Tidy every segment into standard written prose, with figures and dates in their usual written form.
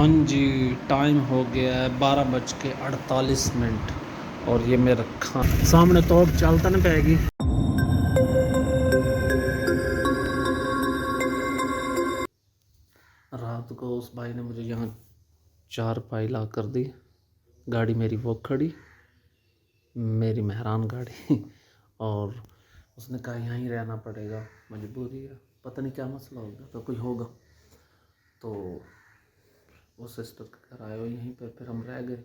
हाँ जी, टाइम हो गया है 12:48 और ये मेरा सामने तोप चलता नहीं पाएगी। रात को उस भाई ने मुझे यहाँ 4 पाई ला कर दी। गाड़ी मेरी वो खड़ी, मेरी मेहरान गाड़ी और उसने कहा यहाँ ही रहना पड़ेगा, मजबूरी है। पता नहीं क्या मसला होगा, तो कोई होगा। तो वो सिस्टर के घर आए हो यहीं पे, फिर हम रह गए।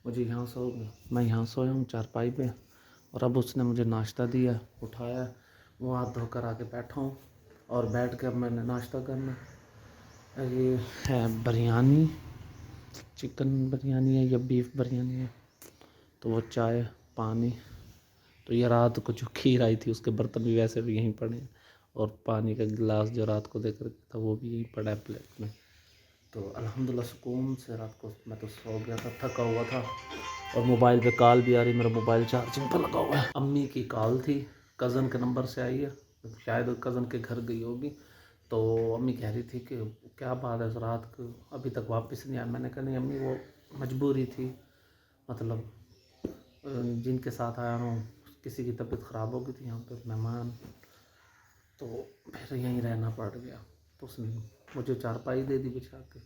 मुझे यहाँ सो मैं यहाँ सोया हूँ चारपाई पे, और अब उसने मुझे नाश्ता दिया, उठाया, वो हाथ धोकर आके बैठा हूँ और बैठ के अब मैंने नाश्ता करना। ये है बिरयानी, चिकन बिरयानी है या बीफ बिरयानी है। तो वो चाय पानी, तो ये रात को जो खीर आई थी उसके बर्तन भी वैसे भी यहीं पड़े हैं, और पानी का गिलास जो रात को देकर था वो भी यहीं पड़ा है प्लेट में। तो अल्हम्दुलिल्लाह सुकून से रात को मैं तो सो गया था, थका हुआ था। और मोबाइल पे कॉल भी आ रही, मेरा मोबाइल चार्जिंग पर लगा हुआ है। अम्मी की कॉल थी, कज़न के नंबर से आई है, शायद कज़न के घर गई होगी। तो अम्मी कह रही थी कि क्या बात है रात को अभी तक वापस नहीं आया। मैंने कहा नहीं अम्मी, वो मजबूरी थी, मतलब जिनके साथ आया हूँ किसी की तबीयत ख़राब हो गई थी यहाँ पे मेहमान, तो फिर यहीं रहना पड़ गया। तो उसने मुझे चारपाई दे दी बिछा के,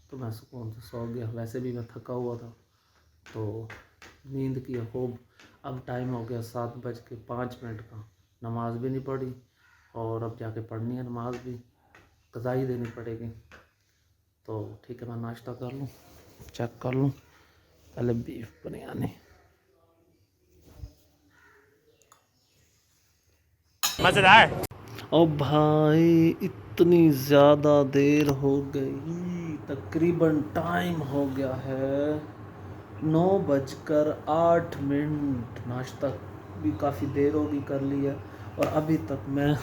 तो मैं सुकून से सो गया। वैसे भी मैं थका हुआ था, तो नींद की खूब। अब टाइम हो गया 7:05 का, नमाज भी नहीं पढ़ी, और अब जाके पढ़नी है नमाज भी, कज़ा ही देनी पड़ेगी। तो ठीक है, मैं नाश्ता कर लूँ, चेक कर लूँ। पहले बीफ बिरयानी, मज़ेदार। ओ भाई इतनी ज़्यादा देर हो गई, तकरीबन टाइम हो गया है 9:08। नाश्ता भी काफ़ी देर होगी कर लिया, और अभी तक मैं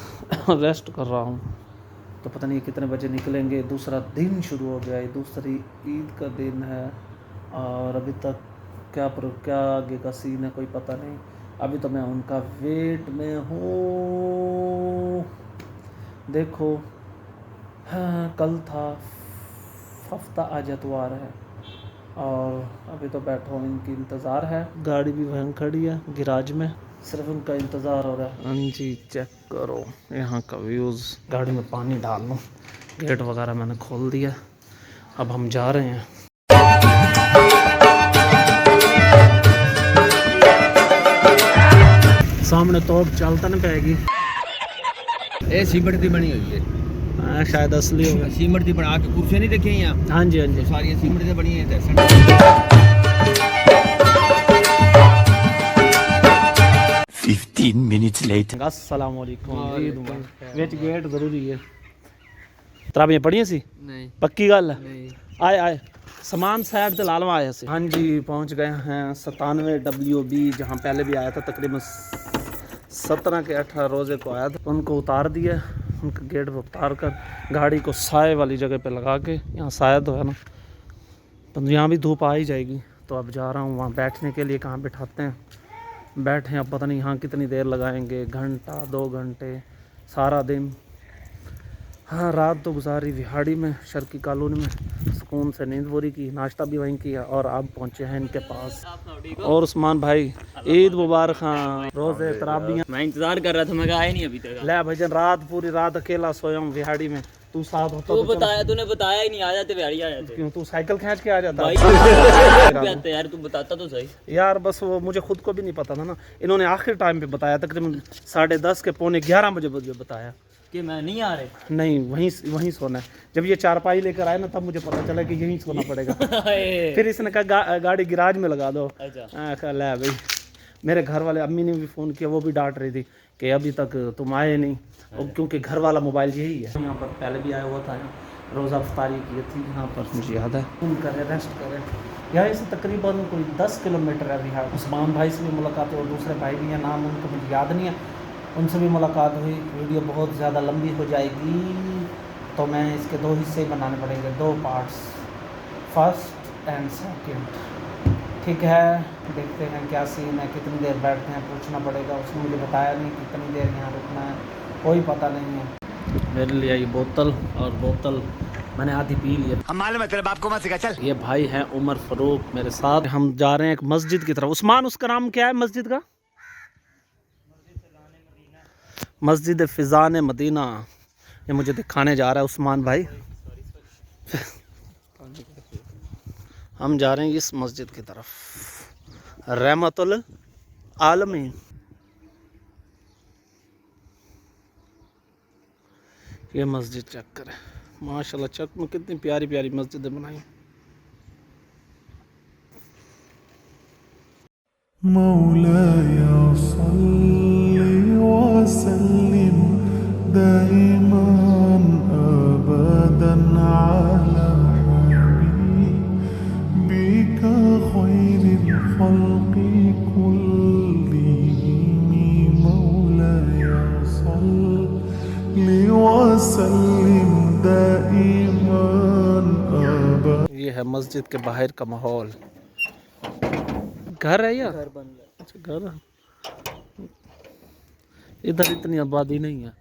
रेस्ट कर रहा हूँ। तो पता नहीं कितने बजे निकलेंगे। दूसरा दिन शुरू हो गया है, दूसरी ईद का दिन है, और अभी तक क्या आगे का सीन है कोई पता नहीं। अभी तो मैं उनका वेट में हूँ। देखो, हाँ कल था हफ्ता, आज एतवार है, और अभी तो बैठा हूँ, इनकी इंतज़ार है। गाड़ी भी वहीं खड़ी है गिराज में, सिर्फ उनका इंतज़ार हो रहा है। हाँ जी, चेक करो यहाँ का व्यूज़। गाड़ी में पानी डाल लूँ, गेट वगैरह मैंने खोल दिया। अब हम जा रहे हैं। सामने तोप चलता नहीं पाएगी। ये सीमेंट की बनी हुई है, शायद असली होगा। सीमेंट की बना के कुर्सियां नहीं देखी यहाँ। हाँ जी हाँ जी, तो सारी सीमेंट से बनी है। 15 minutes later। अस्सलाम वालेकुम। विच गेट जरूरी है। तराबियां पढ़ियां सी? नहीं। पक्की गल है? नहीं। आए आए समान साइड से लालवा आया से। हाँ जी, पहुंच गए हैं 97WB, जहाँ पहले भी आया था। तकरीबन 17 के 18 रोज़े को आया था। उनको उतार दिया, उनके गेट पर उतार कर गाड़ी को साए वाली जगह पे लगा के, यहाँ साया तो है ना, तो यहाँ भी धूप आ ही जाएगी। तो अब जा रहा हूँ वहाँ बैठने के लिए। कहाँ बैठाते हैं, बैठे अब पता नहीं यहाँ कितनी देर लगाएंगे, घंटा 2 घंटे, सारा दिन। हाँ, रात तो गुजारी विहाड़ी में, शर्की कॉलोनी में, सुकून से नींद पूरी की, नाश्ता भी वहीं किया, और अब पहुँचे हैं इनके पास। और उस्मान भाई, ईद मुबारक। हाँ, रोज़े तराबियाँ। मैं इंतजार कर रहा था, मैं आया नहीं अभी तक। ले भजन, रात पूरी रात अकेला सोया हूँ विहाड़ी में। तू साथ होता तू तो बताया, तूने बताया ही नहीं। आ जाते बिहारी, आ जाते। क्यों, तू साइकिल खींच के आ जाता भाई आते यार, तू बताता तो सही यार। बस वो मुझे खुद को भी नहीं पता था ना, इन्होंने आखिर टाइम पे बताया, तकरीबन 10:30 के 11:45 मुझे बताया कि मैं नहीं आ रहे। नहीं, वहीं सोना है। जब ये चारपाई लेकर आए ना, तब मुझे पता चला कि यहीं सोना पड़ेगा। फिर इसने कहा गाड़ी गिराज में लगा दो। अच्छा ले भाई, मेरे घर वाले अम्मी ने भी फ़ोन किया, वो भी डांट रही थी कि अभी तक तुम आए नहीं, और क्योंकि घर वाला मोबाइल यही है। यहाँ पर पहले भी आया हुआ था, रोज़ा अफ्तारी की थी यहाँ पर, मुझे याद है। तुम करें, रेस्ट करें। यहाँ से तकरीबन कोई 10 किलोमीटर है बिहार। उस्मान भाई से भी मुलाकात हुई, और दूसरे भाई भी हैं, नाम उनका मुझे याद नहीं है, उनसे भी मुलाकात हुई। वीडियो बहुत ज़्यादा लंबी हो जाएगी, तो मैं इसके 2 हिस्से बनाने पड़ेंगे, 2 पार्ट्स, फर्स्ट एंड सेकंड। ठीक है, देखते हैं क्या सीन है, कितनी देर बैठते हैं, पूछना पड़ेगा। उसने मुझे बताया नहीं कितनी देर यहाँ रुकना है, कोई पता नहीं है। मेरे लिए आई बोतल, और बोतल मैंने आधी पी ली। हम मालूम है तेरे बाप को मत सिखा चल। ये भाई हैं उमर फारूक मेरे साथ। हम जा रहे हैं एक मस्जिद की तरफ। उस्मान, उसका नाम क्या है मस्जिद का? मस्जिद फिजान मदीना। ये मुझे दिखाने जा रहा है उस्मान भाई। हम जा रहे हैं इस मस्जिद की तरफ, रहमतुल आलमीन। ये मस्जिद चेक करें, माशाल्लाह चक में कितनी प्यारी प्यारी मस्जिदें बनाई। मौलाया सल्ली व सल्लिम दाइमान अबदन अला हबीबिका खैरिल खल्क़ि कुल्लिहिम मौलाया सल्ली व सल्लिम दाइमान अबदन। ये है मस्जिद के बाहर का माहौल। घर है या घर बन रहा अच्छा घर है। इधर इतनी आबादी नहीं है।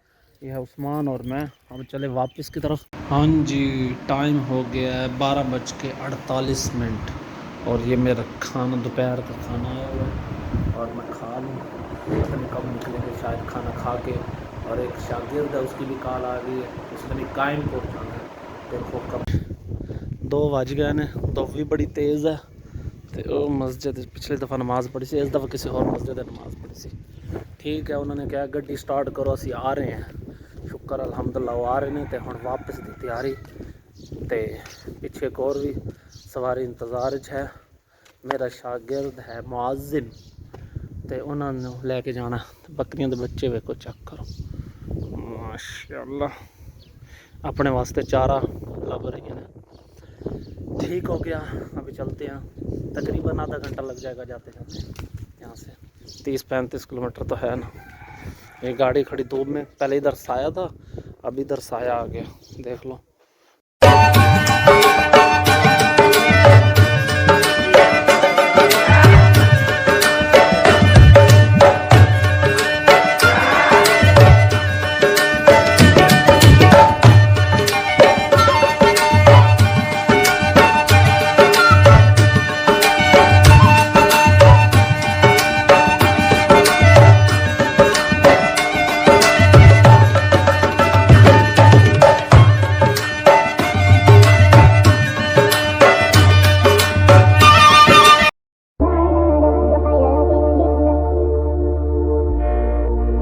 ये है उस्मान और मैं। हम चले वापस की तरफ। हाँ जी, टाइम हो गया है 12:48 और ये मेरा खाना दोपहर का खाना आया हुआ है और मैं खा लूँ। पता नहीं कब निकलेंगे, शायद खाना खा के। और एक शागिर्द है, उसकी भी कॉल आ गई है, उसने भी कायम पहुँचाना है। देखो कब 2 बज गए ने। धुप भी बड़ी तेज़ है। तो मस्जिद पिछली दफ़ा नमाज़ पढ़ी सी, इस दफ़ा किसी और मस्जिद नमाज़ पढ़ी सी। ठीक है, उन्होंने कहा गड्डी स्टार्ट करो, असी आ रहे हैं। शुक्र अल्हम्दुलिल्लाह वो आ रहे ने। तो हुण वापस की तैयारी। तो पिछे एक और भी सवारी इंतज़ार है। मेरा शागिर्द है मुअज़्ज़िन, तो उन्होंने लेके जाना। बकरियों के बच्चे वेखो, चेक करो माशाअल्लाह। अपने वास्ते चारा लभ रही हैं। ठीक हो गया, अभी चलते हैं। तकरीबन आधा घंटा लग जाएगा जाते जाते। यहाँ से 30-35 किलोमीटर तो है ना। ये गाड़ी खड़ी धूप में, पहले इधर साया था, अब इधर साया आ गया, देख लो।